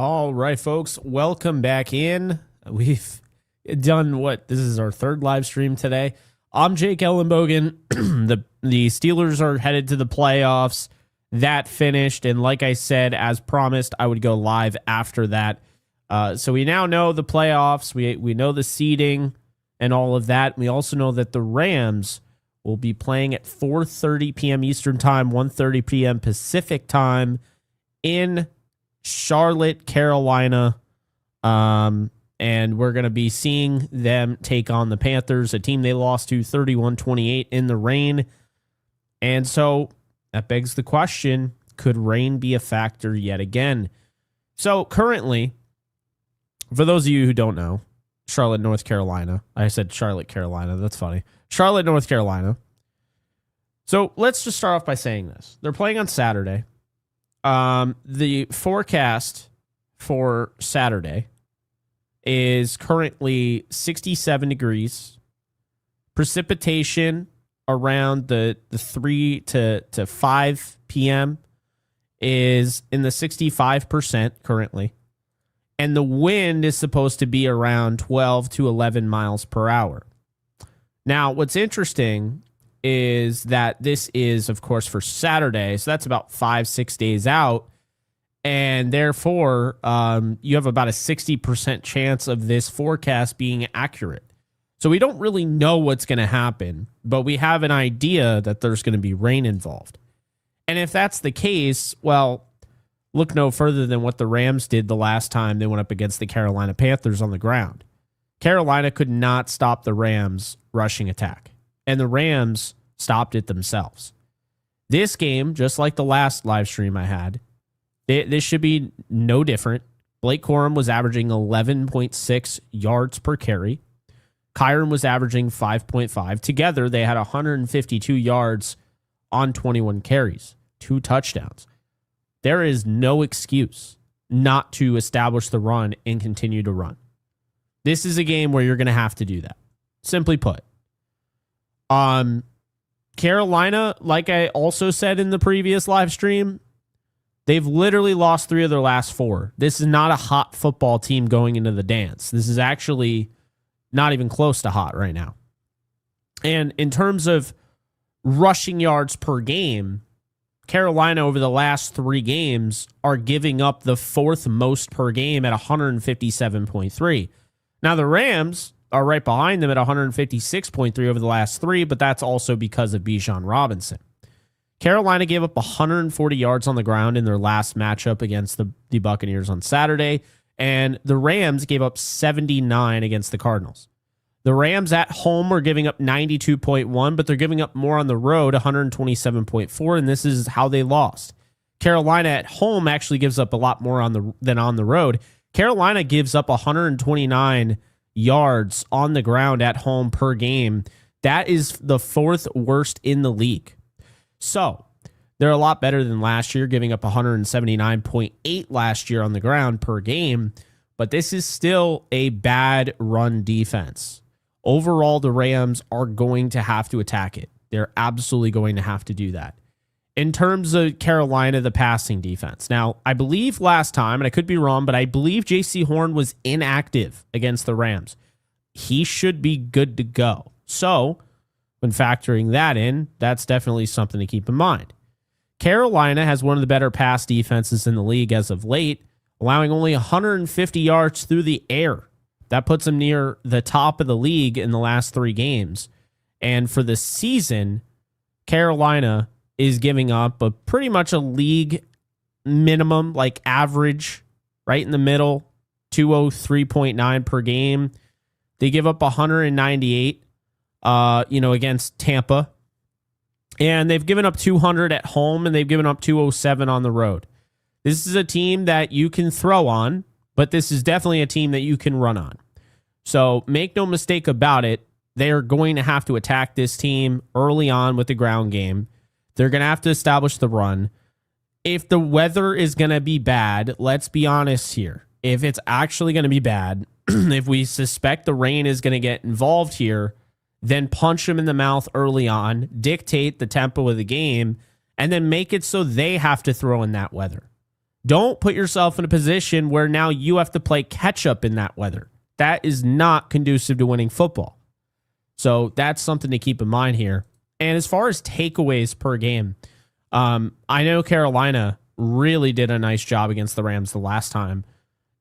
All right, folks, welcome back in. We've done this is our third live stream today. I'm Jake Ellenbogen. The Steelers are headed to the playoffs. That finished, and like I said, as promised, I would go live after that. So we now know the playoffs. We know the seeding and all of that. We also know that the Rams will be playing at 4:30 p.m. Eastern Time, 1:30 p.m. Pacific Time in Charlotte, Carolina. And we're going to be seeing them take on the Panthers, a team they lost to 31-28 in the rain. And so that begs the question, could rain be a factor yet again? So currently, for those of you who don't know, Charlotte, North Carolina. I said Charlotte, Carolina. That's funny. Charlotte, North Carolina. So let's just start off by saying this. They're playing on Saturday. The forecast for Saturday is currently 67 degrees. Precipitation around the 3 to 5 p.m. is in the 65% currently. And the wind is supposed to be around 12 to 11 miles per hour. Now, what's interesting is that this is, of course, for Saturday. So that's about 5-6 days out. And therefore, you have about a 60% chance of this forecast being accurate. So we don't really know what's going to happen, but we have an idea that there's going to be rain involved. And if that's the case, well, look no further than what the Rams did the last time they went up against the Carolina Panthers on the ground. Carolina could not stop the Rams' rushing attack, and the Rams stopped it themselves. This game, just like the last live stream I had, this should be no different. Blake Corum was averaging 11.6 yards per carry. Kyron was averaging 5.5. Together, they had 152 yards on 21 carries, 2 touchdowns. There is no excuse not to establish the run and continue to run. This is a game where you're going to have to do that. Simply put. Carolina, like I also said in the previous live stream, they've literally lost 3 of their last 4. This is not a hot football team going into the dance. This is actually not even close to hot right now. And in terms of rushing yards per game, Carolina over the last 3 games are giving up the 4th most per game at 157.3. Now the Rams are right behind them at 156.3 over the last 3, but that's also because of Bijan Robinson. Carolina gave up 140 yards on the ground in their last matchup against the Buccaneers on Saturday, and the Rams gave up 79 against the Cardinals. The Rams at home are giving up 92.1, but they're giving up more on the road, 127.4, and this is how they lost. Carolina at home actually gives up a lot more than on the road. Carolina gives up 129 yards on the ground at home per game. That is the 4th worst in the league. So they're a lot better than last year, giving up 179.8 last year on the ground per game, but this is still a bad run defense. Overall, the Rams are going to have to attack it. They're absolutely going to have to do that. In terms of Carolina, the passing defense. Now, I believe last time, and I could be wrong, but I believe J.C. Horn was inactive against the Rams. He should be good to go. So, when factoring that in, that's definitely something to keep in mind. Carolina has one of the better pass defenses in the league as of late, allowing only 150 yards through the air. That puts them near the top of the league in the last 3 games. And for the season, Carolina is giving up pretty much a league minimum, like average, right in the middle, 203.9 per game. They give up 198, against Tampa. And they've given up 200 at home, and they've given up 207 on the road. This is a team that you can throw on, but this is definitely a team that you can run on. So make no mistake about it. They are going to have to attack this team early on with the ground game. They're going to have to establish the run. If the weather is going to be bad, let's be honest here. If it's actually going to be bad, if we suspect the rain is going to get involved here, then punch them in the mouth early on, dictate the tempo of the game, and then make it so they have to throw in that weather. Don't put yourself in a position where now you have to play catch up in that weather. That is not conducive to winning football. So that's something to keep in mind here. And as far as takeaways per game, I know Carolina really did a nice job against the Rams the last time.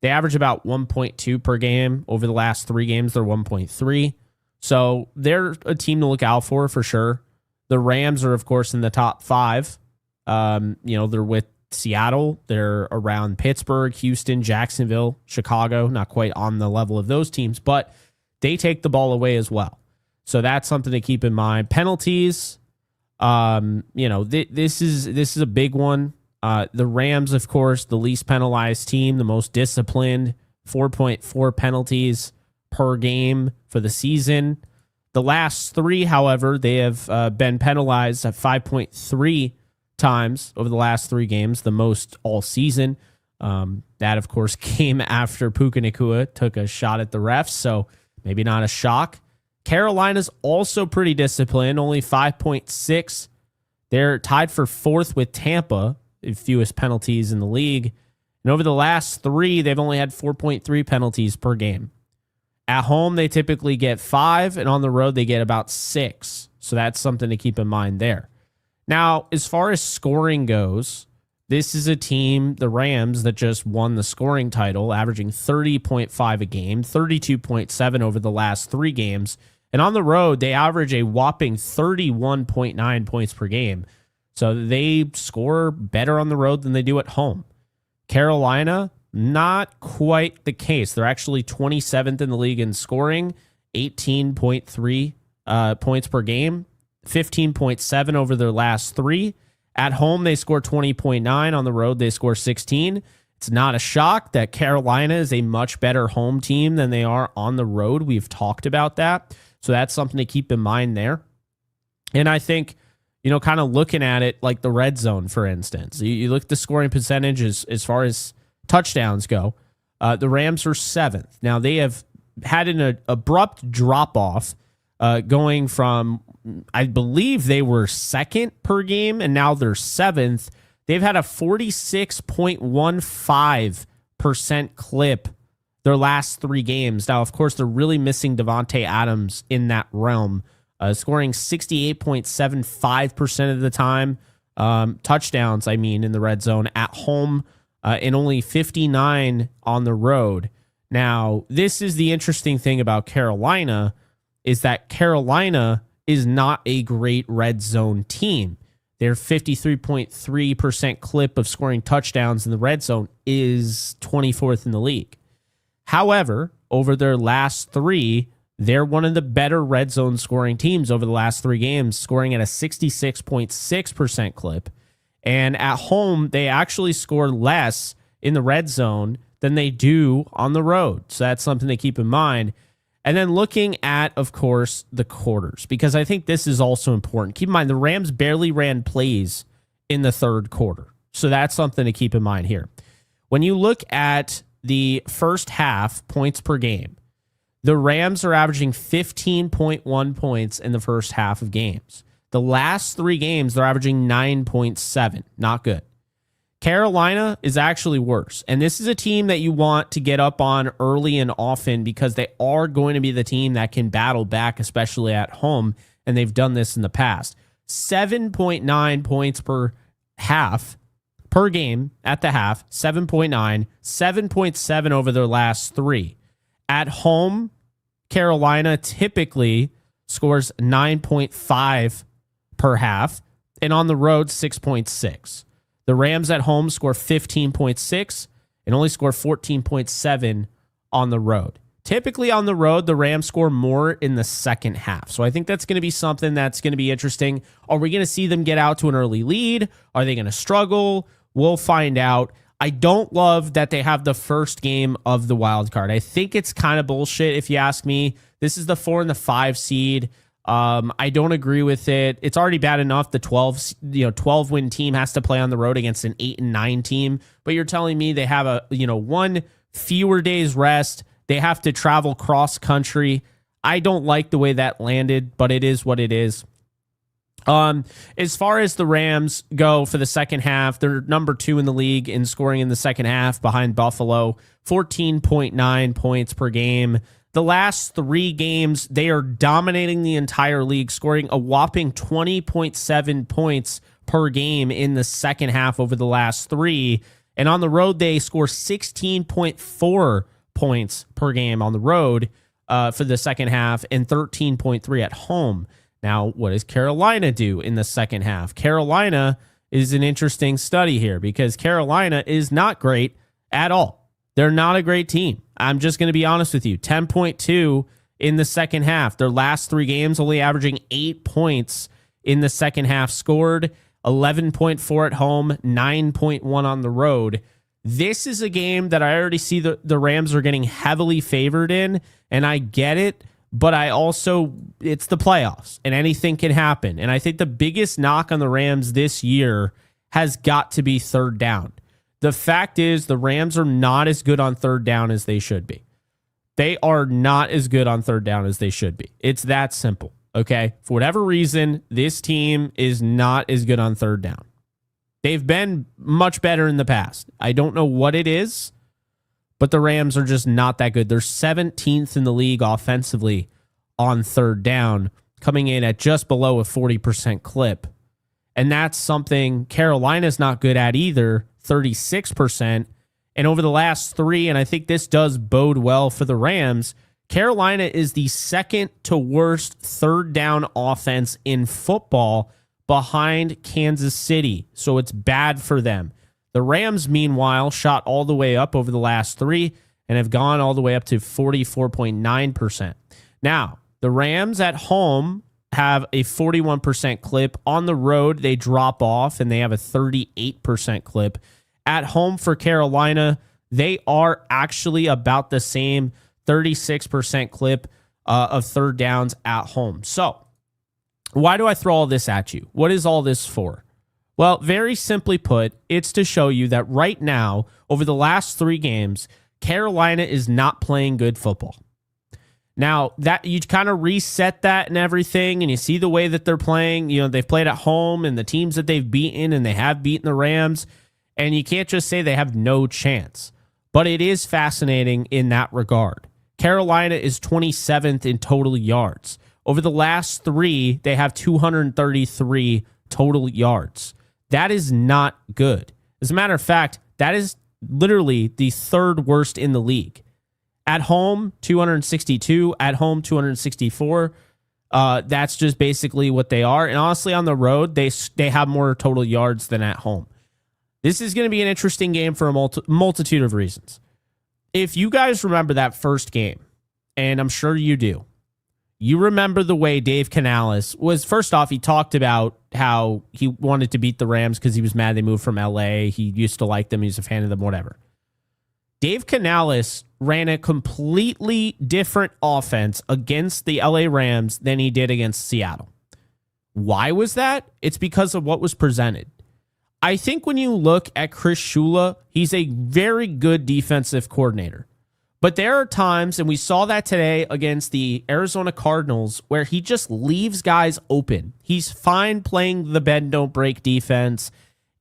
They average about 1.2 per game. Over the last 3 games, they're 1.3. So they're a team to look out for sure. The Rams are, of course, in the top 5. They're with Seattle. They're around Pittsburgh, Houston, Jacksonville, Chicago. Not quite on the level of those teams, but they take the ball away as well. So that's something to keep in mind. Penalties, this is a big one. The Rams, of course, the least penalized team, the most disciplined, 4.4 penalties per game for the season. The last 3, however, they have been penalized at 5.3 times over the last 3 games, the most all season. That, of course, came after Puka Nacua took a shot at the refs, so maybe not a shock. Carolina's also pretty disciplined, only 5.6. They're tied for 4th with Tampa, fewest penalties in the league. And over the last 3, they've only had 4.3 penalties per game. At home, they typically get 5, and on the road, they get about 6. So that's something to keep in mind there. Now, as far as scoring goes, this is a team, the Rams, that just won the scoring title, averaging 30.5 a game, 32.7 over the last 3 games. And on the road, they average a whopping 31.9 points per game. So they score better on the road than they do at home. Carolina, not quite the case. They're actually 27th in the league in scoring, 18.3 points per game, 15.7 over their last 3. At home, they score 20.9. On the road, they score 16. It's not a shock that Carolina is a much better home team than they are on the road. We've talked about that. So that's something to keep in mind there. And I think, kind of looking at it like the red zone, for instance, you look at the scoring percentages as far as touchdowns go. The Rams are 7th. Now, they have had an abrupt drop-off going from, I believe they were 2nd per game, and now they're 7th. They've had a 46.15% clip their last 3 games. Now, of course, they're really missing Devontae Adams in that realm, scoring 68.75% of the time. Touchdowns, in the red zone at home, and only 59 on the road. Now, this is the interesting thing about Carolina, is that Carolina is not a great red zone team. Their 53.3% clip of scoring touchdowns in the red zone is 24th in the league. However, over their last 3, they're one of the better red zone scoring teams over the last 3 games, scoring at a 66.6% clip. And at home, they actually score less in the red zone than they do on the road. So that's something to keep in mind. And then looking at, of course, the quarters, because I think this is also important. Keep in mind, the Rams barely ran plays in the 3rd quarter. So that's something to keep in mind here. When you look at the first half points per game, the Rams are averaging 15.1 points in the first half of games. The last 3 games, they're averaging 9.7. Not good. Carolina is actually worse. And this is a team that you want to get up on early and often because they are going to be the team that can battle back, especially at home. And they've done this in the past. 7.9 points per half, per game at the half, 7.9, 7.7 over their last 3. At home, Carolina typically scores 9.5 per half, and on the road, 6.6. The Rams at home score 15.6 and only score 14.7 on the road. Typically on the road, the Rams score more in the second half. So I think that's going to be something that's going to be interesting. Are we going to see them get out to an early lead? Are they going to struggle? We'll find out. I don't love that they have the first game of the wild card. I think it's kind of bullshit if you ask me. This is the 4 and the 5 seed. I don't agree with it. It's already bad enough the 12 win team has to play on the road against an 8 and 9 team, but you're telling me they have a 1 fewer days rest. They have to travel cross country. I don't like the way that landed, but it is what it is. As far as the Rams go for the second half, they're number 2 in the league in scoring in the second half behind Buffalo, 14.9 points per game. The last 3 games, they are dominating the entire league, scoring a whopping 20.7 points per game in the second half over the last 3. And on the road, they score 16.4 points per game on the road for the second half and 13.3 at home. Now, what does Carolina do in the second half? Carolina is an interesting study here because Carolina is not great at all. They're not a great team. I'm just going to be honest with you. 10.2 in the second half. Their last 3 games only averaging 8 points in the second half scored, 11.4 at home, 9.1 on the road. This is a game that I already see the Rams are getting heavily favored in, and I get it. But it's the playoffs and anything can happen. And I think the biggest knock on the Rams this year has got to be third down. The fact is the Rams are not as good on third down as they should be. They are not as good on third down as they should be. It's that simple. Okay. For whatever reason, this team is not as good on third down. They've been much better in the past. I don't know what it is. But the Rams are just not that good. They're 17th in the league offensively on third down, coming in at just below a 40% clip. And that's something Carolina's not good at either, 36%. And over the last 3, and I think this does bode well for the Rams, Carolina is the second to worst third down offense in football behind Kansas City. So it's bad for them. The Rams, meanwhile, shot all the way up over the last 3 and have gone all the way up to 44.9%. Now, the Rams at home have a 41% clip. On the road, they drop off and they have a 38% clip. At home for Carolina, they are actually about the same 36% clip of third downs at home. So, why do I throw all this at you? What is all this for? Well, very simply put, it's to show you that right now, over the last 3 games, Carolina is not playing good football. Now, that you kind of reset that and everything, and you see the way that they're playing. You know, they've played at home and the teams that they've beaten, and they have beaten the Rams, and you can't just say they have no chance. But it is fascinating in that regard. Carolina is 27th in total yards. Over the last 3, they have 233 total yards. That is not good. As a matter of fact, that is literally the 3rd worst in the league. At home, 262. At home, 264. That's just basically what they are. And honestly, on the road, they have more total yards than at home. This is going to be an interesting game for a multitude of reasons. If you guys remember that first game, and I'm sure you do, you remember the way Dave Canales was. First off, he talked about how he wanted to beat the Rams because he was mad they moved from LA. He used to like them. He's a fan of them, whatever. Dave Canales ran a completely different offense against the LA Rams than he did against Seattle. Why was that? It's because of what was presented. I think when you look at Chris Shula, he's a very good defensive coordinator. But there are times, and we saw that today against the Arizona Cardinals, where he just leaves guys open. He's fine playing the bend, don't break defense,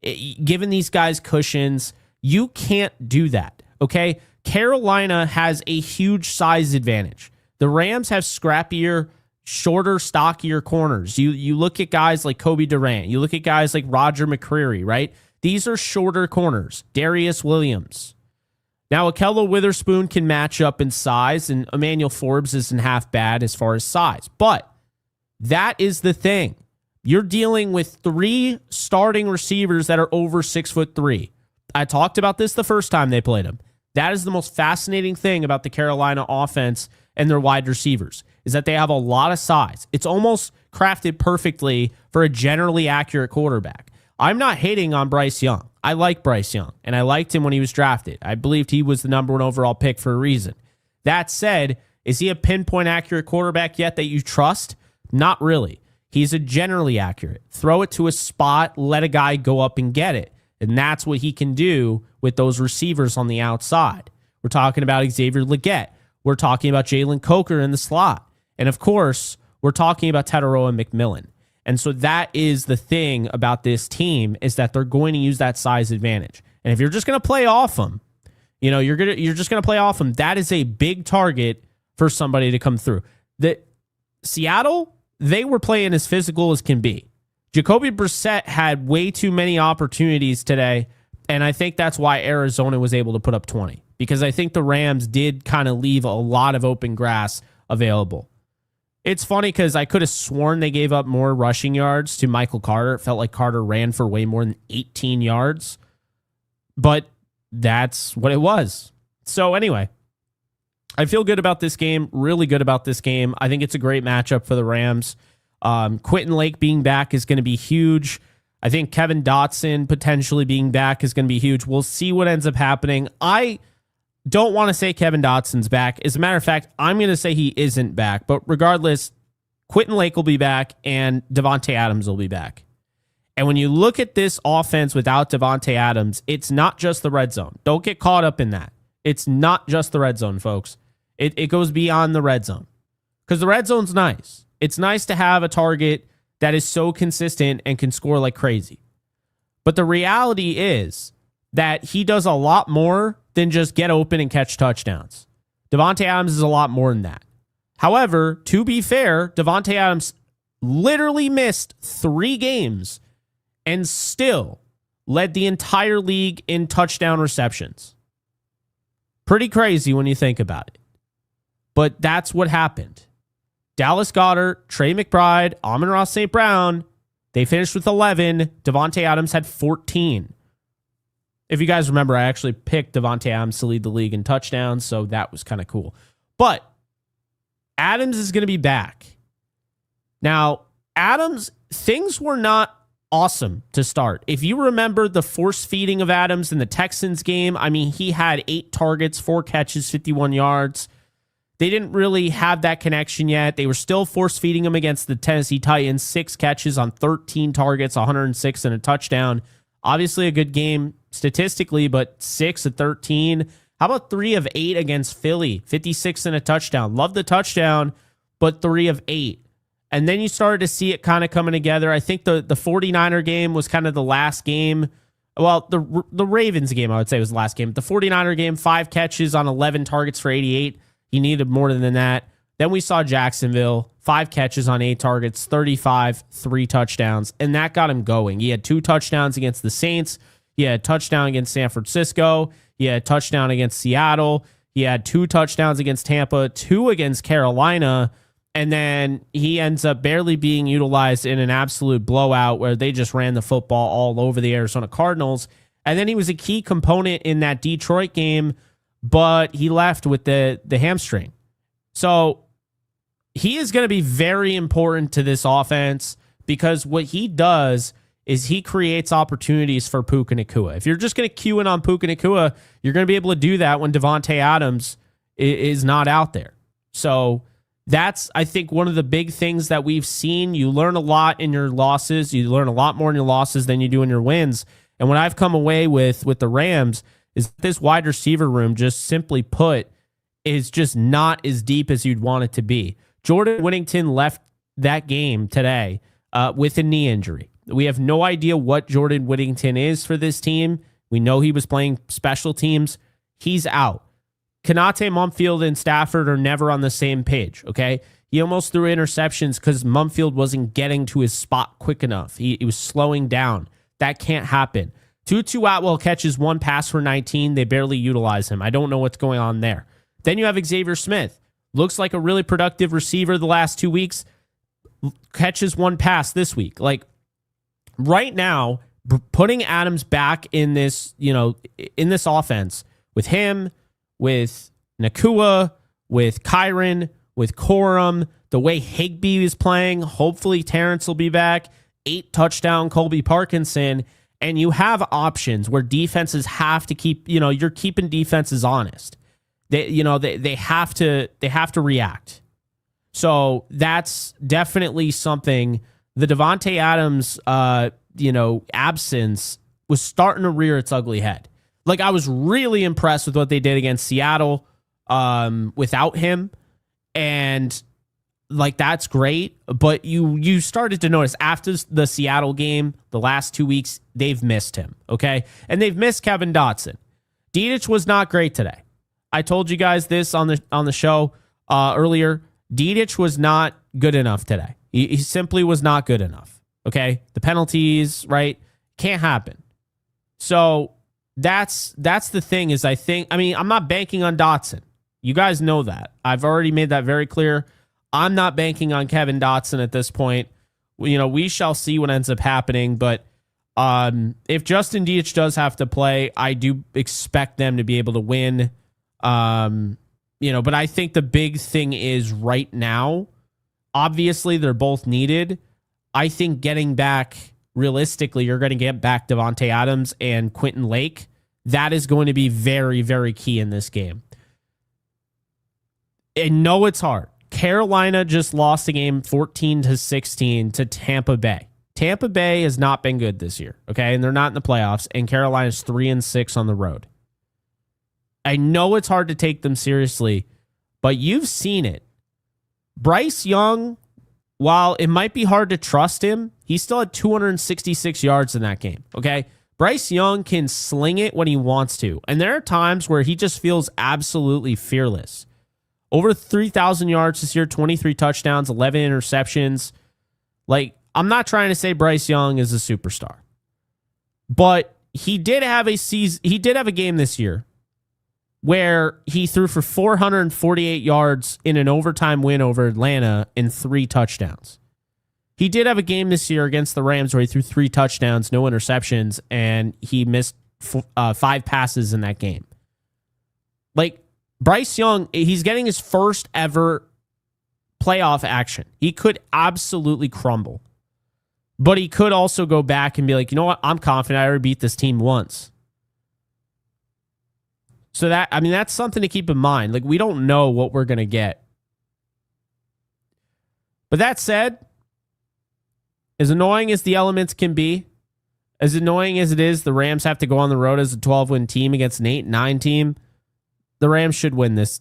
giving these guys cushions. You can't do that, okay? Carolina has a huge size advantage. The Rams have scrappier, shorter, stockier corners. You look at guys like Kobe Durant. You look at guys like Roger McCreary, right? These are shorter corners. Darius Williams. Now, Akello Witherspoon can match up in size, and Emmanuel Forbes isn't half bad as far as size. But that is the thing. You're dealing with 3 starting receivers that are over 6'3". I talked about this the first time they played them. That is the most fascinating thing about the Carolina offense and their wide receivers, is that they have a lot of size. It's almost crafted perfectly for a generally accurate quarterback. I'm not hating on Bryce Young. I like Bryce Young, and I liked him when he was drafted. I believed he was the number 1 overall pick for a reason. That said, is he a pinpoint accurate quarterback yet that you trust? Not really. He's a generally accurate. Throw it to a spot, let a guy go up and get it. And that's what he can do with those receivers on the outside. We're talking about Xavier Legette. We're talking about Jalen Coker in the slot. And of course, we're talking about Tetairoa McMillan. And so that is the thing about this team, is that they're going to use that size advantage. And if you're just going to play off them, you're just going to play off them. That is a big target for somebody to come through. The Seattle, they were playing as physical as can be. Jacoby Brissett had way too many opportunities today, and I think that's why Arizona was able to put up 20, because I think the Rams did kind of leave a lot of open grass available. It's funny because I could have sworn they gave up more rushing yards to Michael Carter. It felt like Carter ran for way more than 18 yards, but that's what it was. So anyway, I feel good about this game, really good about this game. I think it's a great matchup for the Rams. Quentin Lake being back is going to be huge. I think Kevin Dotson potentially being back is going to be huge. We'll see what ends up happening. I don't want to say Kevin Dotson's back. As a matter of fact, I'm going to say he isn't back. But regardless, Quentin Lake will be back and Davante Adams will be back. And when you look at this offense without Davante Adams, it's not just the red zone. Don't get caught up in that. It's not just the red zone, folks. It goes beyond the red zone. Because the red zone's nice. It's nice to have a target that is so consistent and can score like crazy. But the reality is that he does a lot more than just get open and catch touchdowns. Davante Adams is a lot more than that. However, to be fair, Davante Adams literally missed 3 games and still led the entire league in touchdown receptions. Pretty crazy when you think about it. But that's what happened. Dallas Goedert, Trey McBride, Amon-Ra St. Brown, they finished with 11. Davante Adams had 14. If you guys remember, I actually picked Davante Adams to lead the league in touchdowns, so that was kind of cool. But Adams is going to be back. Now, Adams, things were not awesome to start. If you remember the force feeding of Adams in the Texans game, I mean, he had 8 targets, 4 catches, 51 yards. They didn't really have that connection yet. They were still force feeding him against the Tennessee Titans, 6 catches on 13 targets, 106 and a touchdown. Obviously a good game statistically, but 6 of 13. How about 3 of 8 against Philly? 56 and a touchdown. Love the touchdown, but 3 of 8. And then you started to see it kind of coming together. I think the 49er game was kind of the last game. Well, the Ravens game, I would say, was the last game. The 49er game, 5 catches on 11 targets for 88. He needed more than that. Then we saw Jacksonville, 5 catches on 8 targets, 35, 3 touchdowns, and that got him going. He had 2 touchdowns against the Saints. He had a touchdown against San Francisco. He had a touchdown against Seattle. He had 2 touchdowns against Tampa, 2 against Carolina, and then he ends up barely being utilized in an absolute blowout where they just ran the football all over the Arizona Cardinals. And then he was a key component in that Detroit game, but he left with the hamstring. So he is going to be very important to this offense because what he does is he creates opportunities for Puka Nacua. If you're just going to cue in on Puka Nacua, you're going to be able to do that when Davante Adams is not out there. So that's, I think, one of the big things that we've seen. You learn a lot in your losses. You learn a lot more in your losses than you do in your wins. And what I've come away with the Rams is this wide receiver room, just simply put, is just not as deep as you'd want it to be. Jordan Whittington left that game today with a knee injury. We have no idea what Jordan Whittington is for this team. We know he was playing special teams. He's out. Konate, Mumfield, and Stafford are never on the same page, okay? He almost threw interceptions because Mumfield wasn't getting to his spot quick enough. He was slowing down. That can't happen. Tutu Atwell catches 1 pass for 19. They barely utilize him. I don't know what's going on there. Then you have Xavier Smith. Looks like a really productive receiver the last 2 weeks. Catches 1 pass this week. Like, right now, putting Adams back in this, in this offense with him, with Nacua, with Kyron, with Corum, the way Higbee is playing, hopefully Terrence will be back, 8 touchdown Colby Parkinson, and you have options where defenses have to keep, you're keeping defenses honest. They have to react. So that's definitely something. The Davante Adams, absence was starting to rear its ugly head. Like, I was really impressed with what they did against Seattle without him. And like that's great, but you started to notice after the Seattle game, the last 2 weeks, they've missed him, okay? And they've missed Kevin Dotson. Dedich was not great today. I told you guys this on the show earlier. Dedich was not good enough today. He simply was not good enough, okay? The penalties, right? Can't happen. So that's the thing is I'm not banking on Dotson. You guys know that. I've already made that very clear. I'm not banking on Kevin Dotson at this point. We shall see what ends up happening. But if Justin Dedich does have to play, I do expect them to be able to win. But I think the big thing is right now, obviously they're both needed. I think getting back, realistically, you're going to get back Devontae Adams and Quentin Lake. That is going to be very, very key in this game. And no, it's hard. Carolina just lost a game 14-16 to Tampa Bay. Tampa Bay has not been good this year, okay? And they're not in the playoffs, and Carolina's 3-6 on the road. I know it's hard to take them seriously, but you've seen it. Bryce Young, while it might be hard to trust him, he still had 266 yards in that game, okay? Bryce Young can sling it when he wants to, and there are times where he just feels absolutely fearless. Over 3,000 yards this year, 23 touchdowns, 11 interceptions. Like, I'm not trying to say Bryce Young is a superstar, but he did have a game this year where he threw for 448 yards in an overtime win over Atlanta and 3 touchdowns. He did have a game this year against the Rams where he threw 3 touchdowns, no interceptions, and he missed 5 passes in that game. Like, Bryce Young, he's getting his first ever playoff action. He could absolutely crumble. But he could also go back and be like, you know what? I'm confident I already beat this team once. So that's something to keep in mind. Like, we don't know what we're going to get. But that said, as annoying as the elements can be, as annoying as it is, the Rams have to go on the road as a 12-win team against an 8-9 team. The Rams should win this.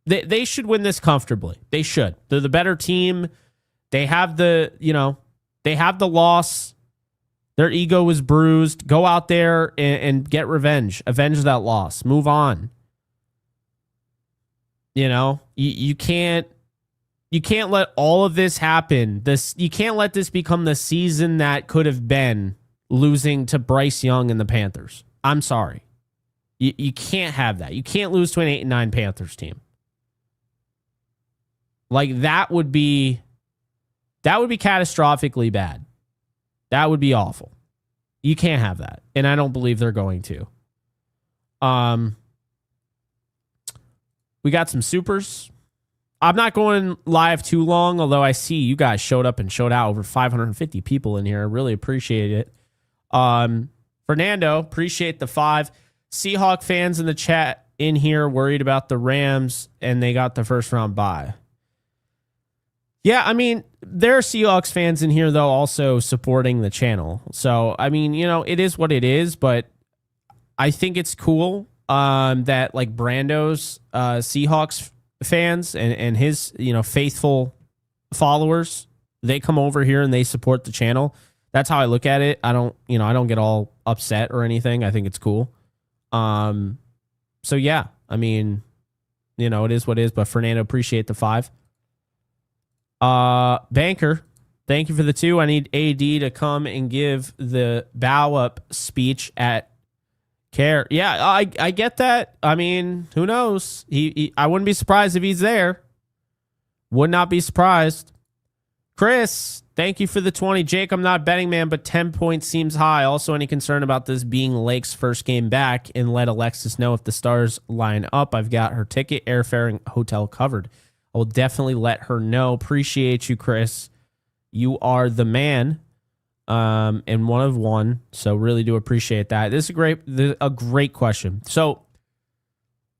They should win this comfortably. They should. They're the better team. They have the loss. Their ego was bruised. Go out there and get revenge. Avenge that loss. Move on. You can't let all of this happen. You can't let this become the season that could have been losing to Bryce Young and the Panthers. I'm sorry. You can't have that. You can't lose to an 8-9 Panthers team. Like, that would be catastrophically bad. That would be awful. You can't have that. And I don't believe they're going to. We got some supers. I'm not going live too long, although I see you guys showed up and showed out. Over 550 people in here. I really appreciate it. Fernando, appreciate the 5. Seahawk fans in the chat in here worried about the Rams, and they got the first round bye. Yeah, I mean, there are Seahawks fans in here, though, also supporting the channel. So, I mean, it is what it is, but I think it's cool that, like, Brando's Seahawks fans and his, faithful followers, they come over here and they support the channel. That's how I look at it. I don't get all upset or anything. I think it's cool. So yeah, I mean, it is what it is, but Fernando, appreciate the 5. Banker, thank you for the 2. I need AD to come and give the bow up speech at Care. Yeah, I get that. I mean, who knows? I wouldn't be surprised if he's there. Would not be surprised. Chris, thank you for the 20. Jake, I'm not betting man, but 10 points seems high. Also, any concern about this being Lake's first game back? And let Alexis know if the stars line up. I've got her ticket, airfare, and hotel covered. I will definitely let her know. Appreciate you, Chris. You are the man, and one of one. So really do appreciate that. This is a great question. So,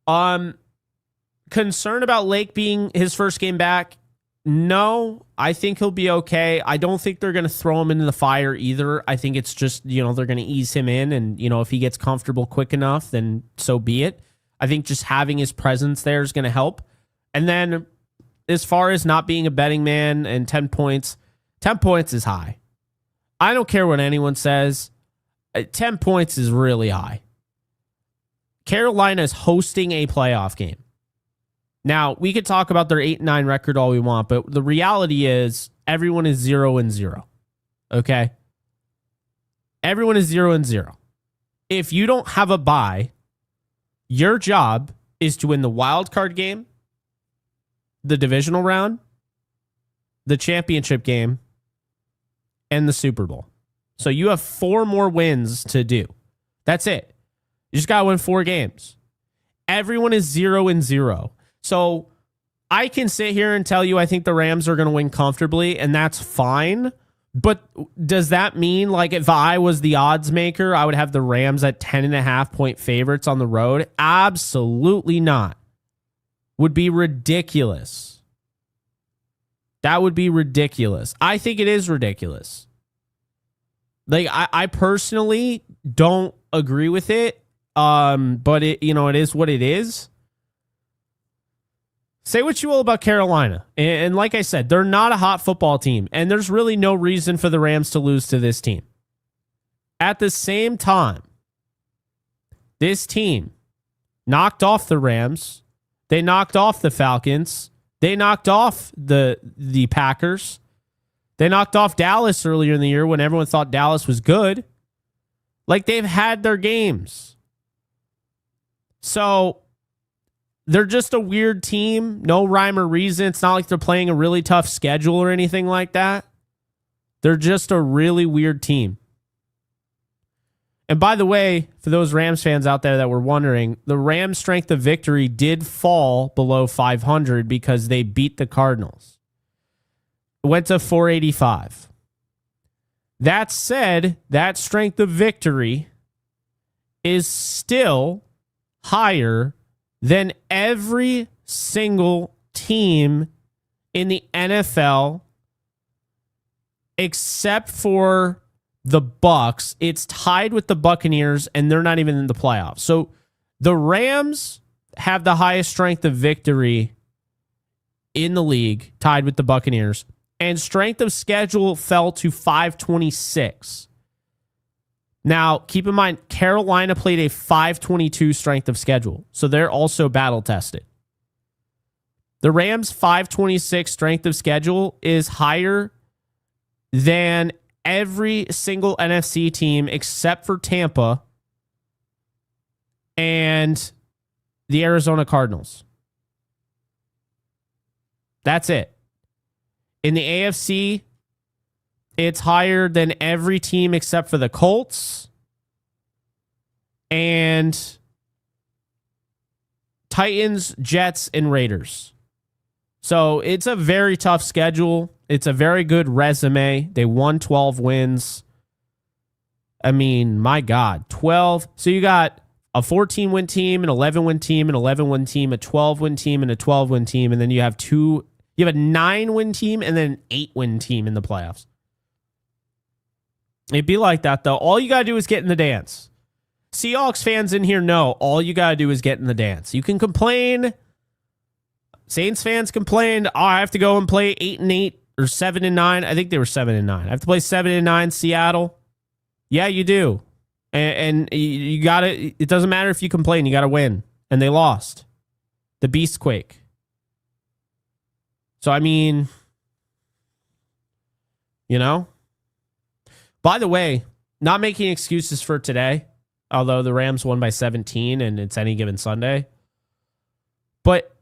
concern about Lake being his first game back? No, I think he'll be okay. I don't think they're going to throw him into the fire either. I think it's just, they're going to ease him in, and, if he gets comfortable quick enough, then so be it. I think just having his presence there is going to help. And then as far as not being a betting man and 10 points, 10 points is high. I don't care what anyone says. 10 points is really high. Carolina is hosting a playoff game. Now, we could talk about their 8-9 record all we want, but the reality is everyone is 0-0. Okay? Everyone is 0-0. If you don't have a bye, your job is to win the wild card game, the divisional round, the championship game, and the Super Bowl. So you have 4 more wins to do. That's it. You just got to win 4 games. Everyone is 0-0. So I can sit here and tell you I think the Rams are going to win comfortably, and that's fine. But does that mean, like, if I was the odds maker, I would have the Rams at 10.5 point favorites on the road? Absolutely not. Would be ridiculous. That would be ridiculous. I think it is ridiculous. Like, I personally don't agree with it. But it is what it is. Say what you will about Carolina. And like I said, they're not a hot football team. And there's really no reason for the Rams to lose to this team. At the same time, this team knocked off the Rams. They knocked off the Falcons. They knocked off the Packers. They knocked off Dallas earlier in the year when everyone thought Dallas was good. Like, they've had their games. So they're just a weird team. No rhyme or reason. It's not like they're playing a really tough schedule or anything like that. They're just a really weird team. And by the way, for those Rams fans out there that were wondering, the Rams' strength of victory did fall below 500 because they beat the Cardinals. It went to 485. That said, that strength of victory is still higher than every single team in the NFL except for the Bucs. It's tied with the Buccaneers, and they're not even in the playoffs. So the Rams have the highest strength of victory in the league, tied with the Buccaneers, and strength of schedule fell to 526. Now, keep in mind, Carolina played a 522 strength of schedule, so they're also battle-tested. The Rams' 526 strength of schedule is higher than every single NFC team except for Tampa and the Arizona Cardinals. That's it. In the AFC, it's higher than every team except for the Colts and Titans, Jets, and Raiders. So it's a very tough schedule. It's a very good resume. They won 12 wins. I mean, my God, 12. So you got a 14-win team, an 11-win team, an 11-win team, a 12-win team, and a 12-win team. And then you have a 9-win team and then an 8-win team in the playoffs. It'd be like that, though. All you got to do is get in the dance. Seahawks fans in here know all you got to do is get in the dance. You can complain. Saints fans complained, oh, I have to go and play 8-8 or 7-9. I think they were 7-9. I have to play 7-9 Seattle. Yeah, you do. And you got to, it doesn't matter if you complain, you got to win. And they lost. The Beastquake. So, I mean, you know. By the way, not making excuses for today, although the Rams won by 17 and it's any given Sunday. But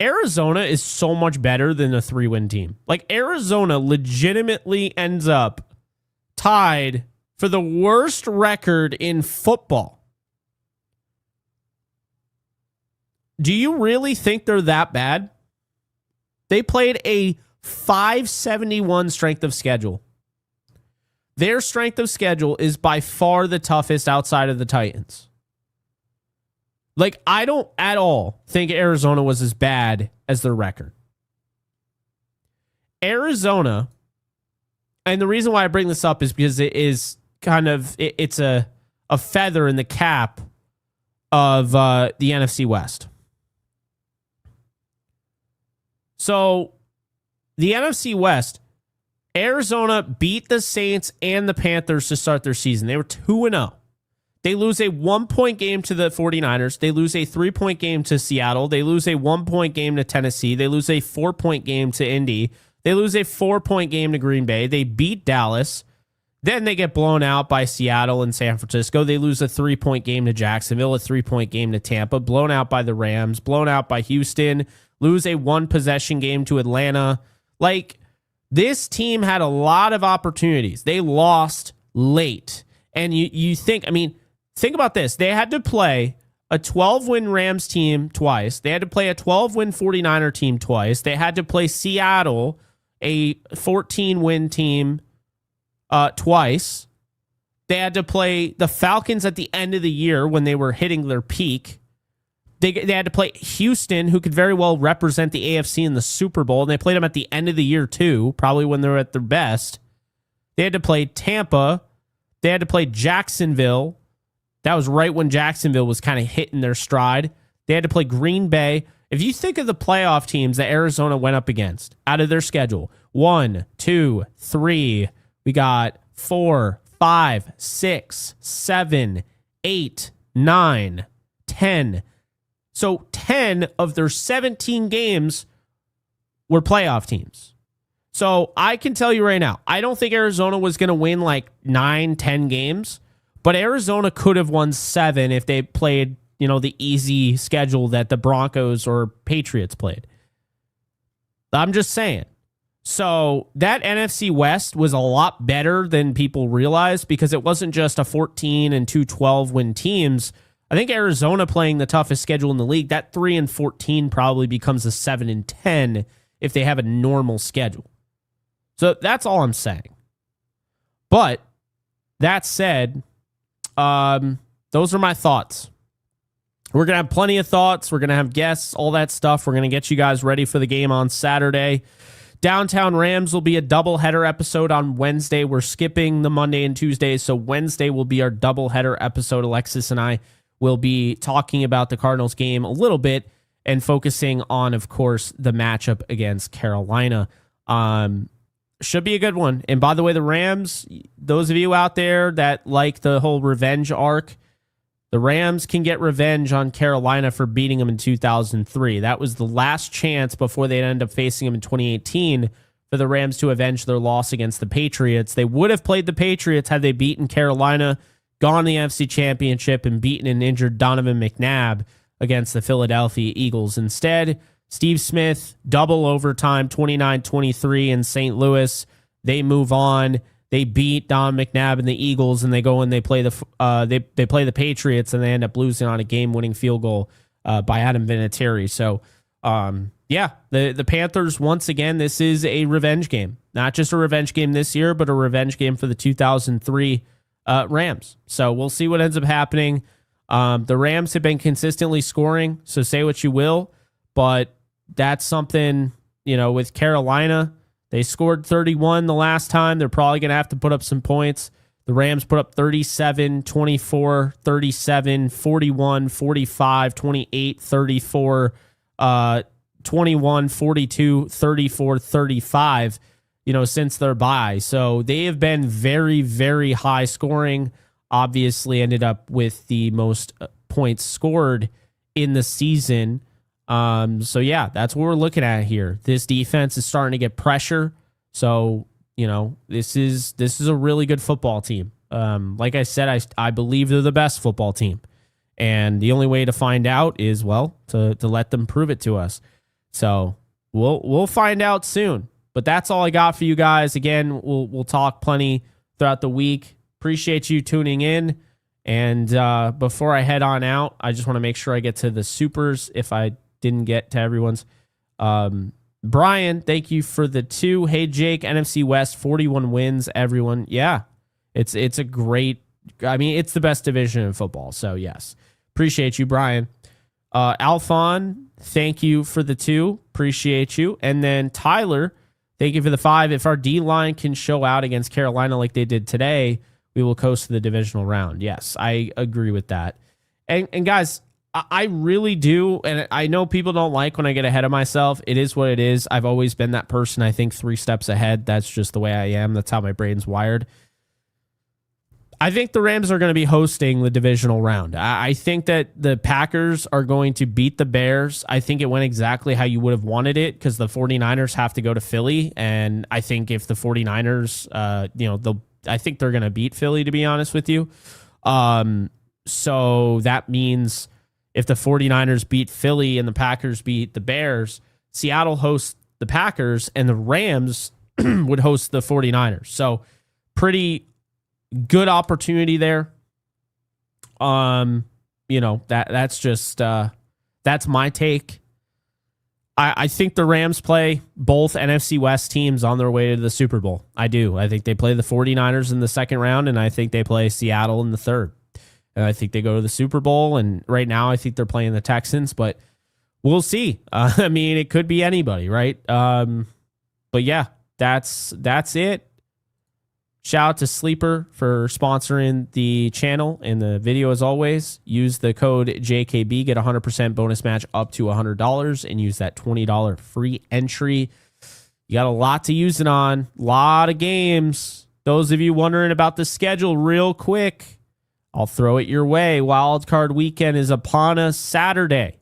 Arizona is so much better than a 3-win team. Like, Arizona legitimately ends up tied for the worst record in football. Do you really think they're that bad? They played a 571 strength of schedule. Their strength of schedule is by far the toughest outside of the Titans. Like, I don't at all think Arizona was as bad as their record. Arizona, and the reason why I bring this up is because it is kind of, it's a feather in the cap of the NFC West. So the NFC West, Arizona beat the Saints and the Panthers to start their season. They were 2-0. They lose a 1-point game to the 49ers. They lose a 3-point game to Seattle. They lose a 1-point game to Tennessee. They lose a 4-point game to Indy. They lose a 4-point game to Green Bay. They beat Dallas. Then they get blown out by Seattle and San Francisco. They lose a 3-point game to Jacksonville, a 3-point game to Tampa, blown out by the Rams, blown out by Houston, lose a 1-possession game to Atlanta. Like, this team had a lot of opportunities. They lost late. And you think about this. They had to play a 12-win Rams team twice. They had to play a 12-win 49er team twice. They had to play Seattle, a 14-win team, twice. They had to play the Falcons at the end of the year when they were hitting their peak. They had to play Houston, who could very well represent the AFC in the Super Bowl, and they played them at the end of the year too, probably when they were at their best. They had to play Tampa. They had to play Jacksonville. That was right when Jacksonville was kind of hitting their stride. They had to play Green Bay. If you think of the playoff teams that Arizona went up against out of their schedule, 1, 2, 3, we got 4, 5, 6, 7, 8, 9, 10. So 10 of their 17 games were playoff teams. So I can tell you right now, I don't think Arizona was going to win like 9, 10 games, but Arizona could have won 7 if they played, the easy schedule that the Broncos or Patriots played. I'm just saying. So that NFC West was a lot better than people realized because it wasn't just a 14 and 2 12-win teams. I think Arizona playing the toughest schedule in the league, that 3-14 probably becomes a 7-10 if they have a normal schedule. So that's all I'm saying. But that said, those are my thoughts. We're going to have plenty of thoughts. We're going to have guests, all that stuff. We're going to get you guys ready for the game on Saturday. Downtown Rams will be a doubleheader episode on Wednesday. We're skipping the Monday and Tuesday, so Wednesday will be our doubleheader episode. Alexis and I will be talking about the Cardinals game a little bit and focusing on, of course, the matchup against Carolina. Should be a good one. And by the way, the Rams, those of you out there that like the whole revenge arc, the Rams can get revenge on Carolina for beating them in 2003. That was the last chance before they'd end up facing them in 2018 for the Rams to avenge their loss against the Patriots. They would have played the Patriots had they beaten Carolina, gone to the NFC Championship, and beaten an injured Donovan McNabb against the Philadelphia Eagles. Instead, Steve Smith, double overtime, 29-23 in St. Louis. They move on. They beat Don McNabb and the Eagles, and they go and they play they play the Patriots, and they end up losing on a game-winning field goal by Adam Vinatieri. So, the Panthers, once again, this is a revenge game. Not just a revenge game this year, but a revenge game for the 2003 Rams. So we'll see what ends up happening. The Rams have been consistently scoring, so say what you will, but that's something, with Carolina. They scored 31 the last time. They're probably going to have to put up some points. The Rams put up 37, 24, 37, 41, 45, 28, 34, 21, 42, 34, 35, since their bye. So they have been very, very high scoring. Obviously ended up with the most points scored in the season. That's what we're looking at here. This defense is starting to get pressure. So, this is a really good football team. Like I said, I believe they're the best football team. And the only way to find out is, to let them prove it to us. So we'll find out soon. But that's all I got for you guys. Again, we'll talk plenty throughout the week. Appreciate you tuning in. And before I head on out, I just want to make sure I get to the supers if I didn't get to everyone's. Brian, thank you for the 2. Hey, Jake, NFC West, 41 wins, everyone. Yeah, it's a great, it's the best division in football. So, yes, appreciate you, Brian. Alphon, thank you for the 2. Appreciate you. And then Tyler, thank you for the 5. If our D-line can show out against Carolina like they did today, we will coast to the divisional round. Yes, I agree with that. And guys, I really do. And I know people don't like when I get ahead of myself. It is what it is. I've always been that person. I think 3 steps ahead. That's just the way I am. That's how my brain's wired. I think the Rams are going to be hosting the divisional round. I think that the Packers are going to beat the Bears. I think it went exactly how you would have wanted it because the 49ers have to go to Philly. And I think if the 49ers, I think they're going to beat Philly, to be honest with you. So that means if the 49ers beat Philly and the Packers beat the Bears, Seattle hosts the Packers and the Rams would host the 49ers. So pretty good opportunity there. That's just that's my take. I think the Rams play both NFC West teams on their way to the Super Bowl. I do. I think they play the 49ers in the second round, and I think they play Seattle in the third. And I think they go to the Super Bowl, and right now I think they're playing the Texans, but we'll see. I mean, it could be anybody, right? But yeah, that's it. Shout out to Sleeper for sponsoring the channel and the video as always. Use the code JKB, get a 100% bonus match up to $100, and use that $20 free entry. You got a lot to use it on. A lot of games. Those of you wondering about the schedule real quick, I'll throw it your way. Wildcard weekend is upon us Saturday,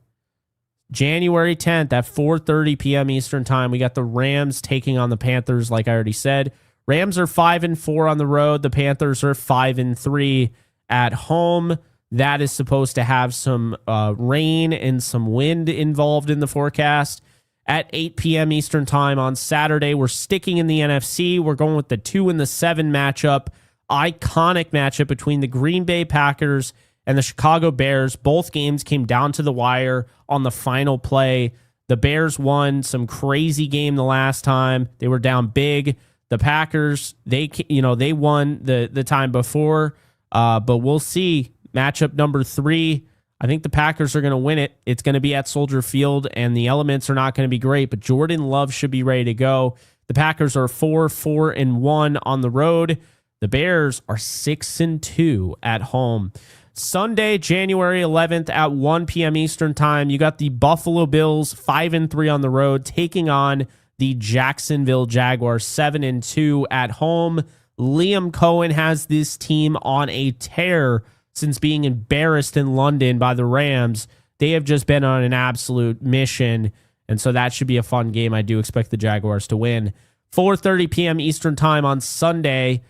January 10th at 4:30 p.m. Eastern time. We got the Rams taking on the Panthers, like I already said. Rams are 5-4 on the road. The Panthers are 5-3 at home. That is supposed to have some rain and some wind involved in the forecast. At 8 p.m. Eastern time on Saturday, we're sticking in the NFC. We're going with the 2 and the 7 matchup. Iconic matchup between the Green Bay Packers and the Chicago Bears. Both games came down to the wire on the final play. The Bears won some crazy game the last time. They were down big. The Packers, they won the time before, but we'll see. Matchup number 3, I think the Packers are going to win it. It's going to be at Soldier Field, and the elements are not going to be great, but Jordan Love should be ready to go. The Packers are 4-1 on the road. The Bears are 6-2 at home. Sunday, January 11th at 1 p.m. Eastern time, you got the Buffalo Bills 5-3 on the road taking on the Jacksonville Jaguars, 7-2 at home. Liam Cohen has this team on a tear since being embarrassed in London by the Rams. They have just been on an absolute mission, and so that should be a fun game. I do expect the Jaguars to win. 4:30 p.m. Eastern time on Sunday,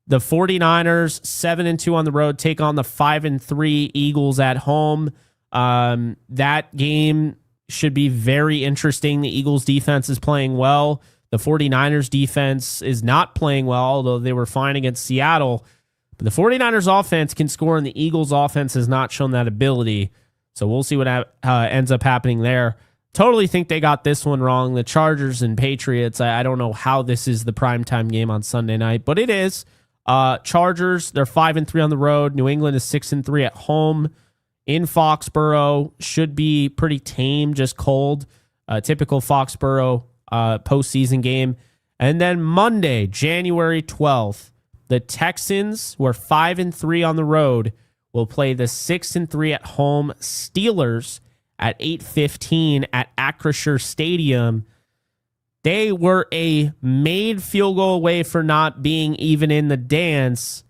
the 49ers, 7-2 on the road, take on the 5-3 Eagles at home. That game should be very interesting. The Eagles defense is playing well. The 49ers defense is not playing well, although they were fine against Seattle. But the 49ers offense can score, and the Eagles offense has not shown that ability. So we'll see what ends up happening there. Totally think they got this one wrong. The Chargers and Patriots, I don't know how this is the primetime game on Sunday night, but it is. Chargers, they're 5-3 on the road. New England is 6-3 at home. In Foxborough, should be pretty tame, just cold. Typical Foxborough postseason game. And then Monday, January 12th, the Texans, who are 5-3 on the road, will play the 6-3 at home Steelers at 8:15 at Acrisure Stadium. They were a made field goal away for not being even in the dance.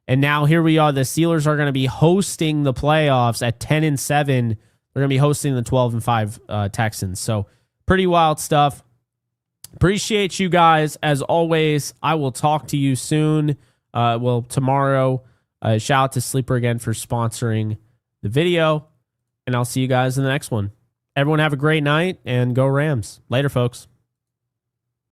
And now here we are. The Steelers are going to be hosting the playoffs at 10-7. They're going to be hosting the 12-5 Texans. So pretty wild stuff. Appreciate you guys. As always, I will talk to you soon. Tomorrow. Shout out to Sleeper again for sponsoring the video. And I'll see you guys in the next one. Everyone have a great night and go Rams. Later, folks.